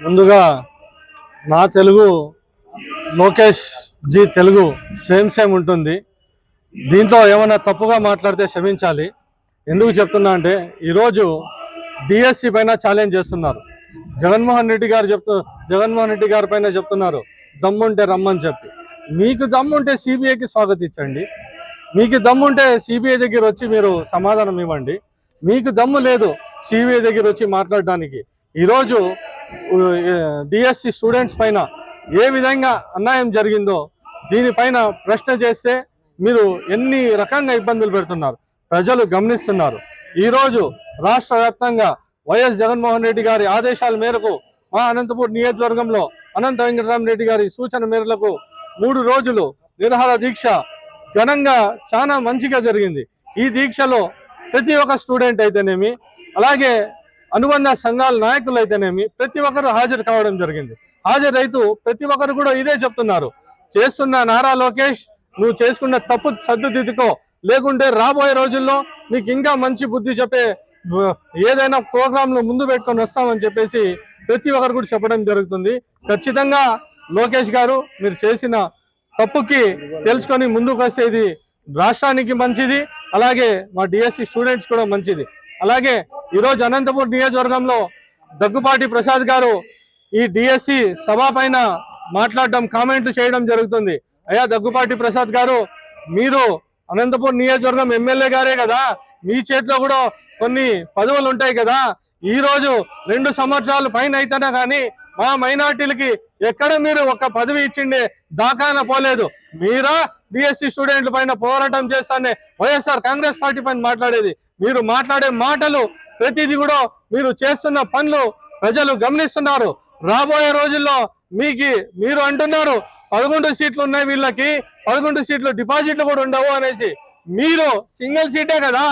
ముందుగా నా Telugu Lokesh G Telugu same ఉంటుంది. దీంట్లో ఏమైనా తప్పుగా మాట్లాడితే క్షమించాలి. ఎందుకు చెప్తున్నా అంటే ఈరోజు డిఎస్సి పైన ఛాలెంజ్ చేస్తున్నారు. జగన్మోహన్ రెడ్డి గారి పైన చెప్తున్నారు దమ్ముంటే రమ్మని చెప్పి. మీకు దమ్ముంటే సిబిఐకి స్వాగతించండి. మీకు దమ్ముంటే సిబిఐ దగ్గర వచ్చి మీరు సమాధానం ఇవ్వండి. మీకు దమ్ము లేదు సిబిఐ దగ్గర వచ్చి మాట్లాడడానికి. ఈరోజు డిఎస్సి స్టూడెంట్స్ పైన ఏ విధంగా అన్యాయం జరిగిందో దీనిపైన ప్రశ్న చేస్తే మీరు ఎన్ని రకంగా ఇబ్బందులు పెడుతున్నారు ప్రజలు గమనిస్తున్నారు. ఈరోజు రాష్ట్ర వ్యాప్తంగా వైఎస్ జగన్మోహన్ రెడ్డి గారి ఆదేశాల మేరకు మా అనంతపూర్ నియోజకవర్గంలో అనంత వెంకటరామరెడ్డి గారి సూచన మేరకు 3 రోజులు నిరాహార దీక్ష ఘనంగా చాలా మంచిగా జరిగింది. ఈ దీక్షలో ప్రతి ఒక్క స్టూడెంట్ అయితేనేమి, అలాగే అనుబంధ సంఘాల నాయకులు అయితేనేమి ప్రతి ఒక్కరు హాజరు కావడం జరిగింది. హాజరైతూ ప్రతి ఒక్కరు కూడా ఇదే చెప్తున్నారు, చేస్తున్న నారా లోకేష్ నువ్వు చేసుకున్న తప్పు సర్దుదిద్దుకో, లేకుంటే రాబోయే రోజుల్లో నీకు ఇంకా మంచి బుద్ధి చెప్పే ఏదైనా ప్రోగ్రాంలు ముందు పెట్టుకొని వస్తామని చెప్పేసి ప్రతి ఒక్కరు కూడా చెప్పడం జరుగుతుంది. ఖచ్చితంగా లోకేష్ గారు మీరు చేసిన తప్పుకి తెలుసుకొని ముందుకు వస్తేది రాష్ట్రానికి మంచిది, అలాగే మా డిఎస్సి స్టూడెంట్స్ కూడా మంచిది. అలాగే ఈరోజు అనంతపూర్ నియోజకవర్గంలో దగ్గుపాటి ప్రసాద్ గారు ఈ డిఎస్సి సభ పైన మాట్లాడడం, కామెంట్లు చేయడం జరుగుతుంది. అయ్యా దగ్గుపాటి ప్రసాద్ గారు, మీరు అనంతపూర్ నియోజకవర్గం ఎమ్మెల్యే గారే కదా, మీ చేతిలో కూడా కొన్ని పదవులు ఉంటాయి కదా. ఈ రోజు 2 సంవత్సరాల పైన అయితేనా కానీ మా మైనార్టీలకి ఎక్కడ మీరు ఒక పదవి ఇచ్చిండే దాకాన పోలేదు. మీరా డిఎస్సి స్టూడెంట్ల పైన పోరాటం చేస్తానే వైఎస్ఆర్ కాంగ్రెస్ పార్టీ పైన మాట్లాడేది. మీరు మాట్లాడే మాటలు ప్రతిదీ కూడా మీరు చేస్తున్న పనులు ప్రజలు గమనిస్తున్నారు. రాబోయే రోజుల్లో మీరు అంటున్నారు 11 సీట్లు ఉన్నాయి వీళ్ళకి, 11 సీట్లు డిపాజిట్లు కూడా ఉండవు అనేసి. మీరు సింగిల్ సీటే కదా,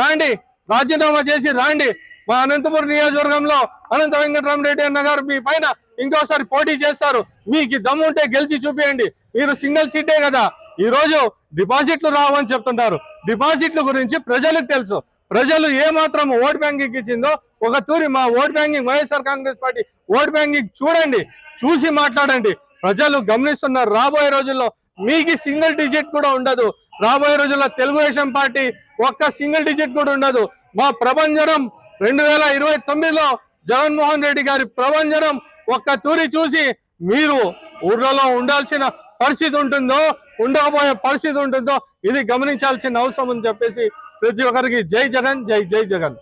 రాండి రాజీనామా చేసి రాండి. మా అనంతపురం నియోజకవర్గంలో అనంత వెంకటరామరెడ్డి అన్న గారు మీ పైన ఇంకోసారి పోటీ చేస్తారు. మీకు దమ్ము ఉంటే గెలిచి చూపియండి. మీరు సింగిల్ సీటే కదా. ఈ రోజు డిపాజిట్లు రావని చెప్తుంటారు. డిపాజిట్ల గురించి ప్రజలకు తెలుసు. ప్రజలు ఏ మాత్రం ఓట్ బ్యాంకింగ్ ఇచ్చిందో ఒక తూరి మా vote banking YSR Congress party vote banking చూడండి, చూసి మాట్లాడండి. ప్రజలు గమనిస్తున్నారు. రాబోయే రోజుల్లో మీకు సింగిల్ డిజిట్ కూడా ఉండదు. రాబోయే రోజుల్లో తెలుగుదేశం పార్టీ ఒక్క సింగిల్ డిజిట్ కూడా ఉండదు. మా ప్రభంజనం 2029లో జగన్మోహన్ రెడ్డి గారి ప్రభంజనం ఒక్క తూరి చూసి మీరు ఊర్లలో ఉండాల్సిన పరిస్థితి ఉంటుందో, ఉండకపోయే పరిస్థితి ఉంటుందో ఇది గమనించాల్సిన అవసరం అని చెప్పేసి ప్రతి ఒక్కరికి జై జగన్, జై జై జగన్.